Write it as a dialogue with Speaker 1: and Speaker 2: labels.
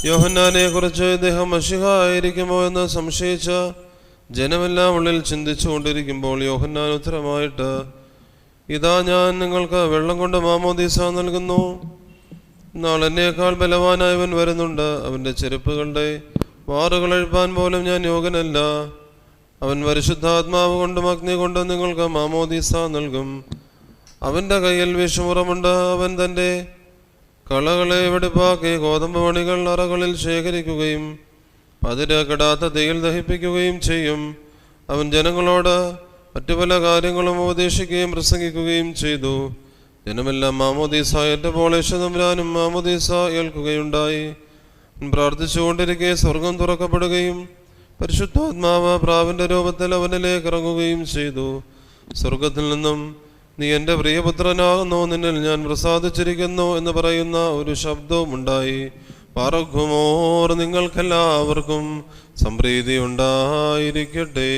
Speaker 1: യോഹന്നാനെ കുറിച്ച് ഇദ്ദേഹം മശിഹായിരിക്കുമോ എന്ന് സംശയിച്ച ജനമെല്ലാം ഉള്ളിൽ ചിന്തിച്ചു കൊണ്ടിരിക്കുമ്പോൾ യോഹന്നാൻ ഉത്തരമായിട്ട്, ഇതാ ഞാൻ നിങ്ങൾക്ക് വെള്ളം കൊണ്ട് മാമോദീസ നൽകുന്നു. എന്നാൽ എന്നേക്കാൾ ബലവാനായവൻ വരുന്നുണ്ട്. അവൻ്റെ ചെരുപ്പുകളുടെ വാറുകൾ അഴിപ്പാൻ പോലും ഞാൻ യോഗ്യനല്ല. അവൻ പരിശുദ്ധാത്മാവ് കൊണ്ടും അഗ്നി കൊണ്ടും നിങ്ങൾക്ക് മാമോദീസ നൽകും. അവൻ്റെ കയ്യിൽ വിഷമുറമുണ്ട്. അവൻ തൻ്റെ കളകളെ വെടിപ്പാക്കി ഗോതമ്പ് മണികൾ അറകളിൽ ശേഖരിക്കുകയും പതിര് കെടാത്ത തീയിൽ ദഹിപ്പിക്കുകയും ചെയ്യും. അവൻ ജനങ്ങളോട് മറ്റു പല കാര്യങ്ങളും ഉപദേശിക്കുകയും പ്രസംഗിക്കുകയും ചെയ്തു. ജനമെല്ലാം മാമോദീസ ഏറ്റപ്പോൾ യേശുതമ്പുരാനും മാമോദീസ ഏൽക്കുകയുണ്ടായി. പ്രാർത്ഥിച്ചുകൊണ്ടിരിക്കെ സ്വർഗം തുറക്കപ്പെടുകയും പരിശുദ്ധാത്മാവ് പ്രാവിന്റെ രൂപത്തിൽ അവനിലേക്ക് ഇറങ്ങുകയും ചെയ്തു. സ്വർഗത്തിൽ നിന്നും, നീ എൻ്റെ പ്രിയപുത്രനാകുന്നു, നിന്നിൽ ഞാൻ പ്രസാദിച്ചിരിക്കുന്നു എന്ന് പറയുന്ന ഒരു ശബ്ദവും ഉണ്ടായി. പാറക്കുമോർ, നിങ്ങൾക്കെല്ലാവർക്കും സംപ്രീതി ഉണ്ടായിരിക്കട്ടെ.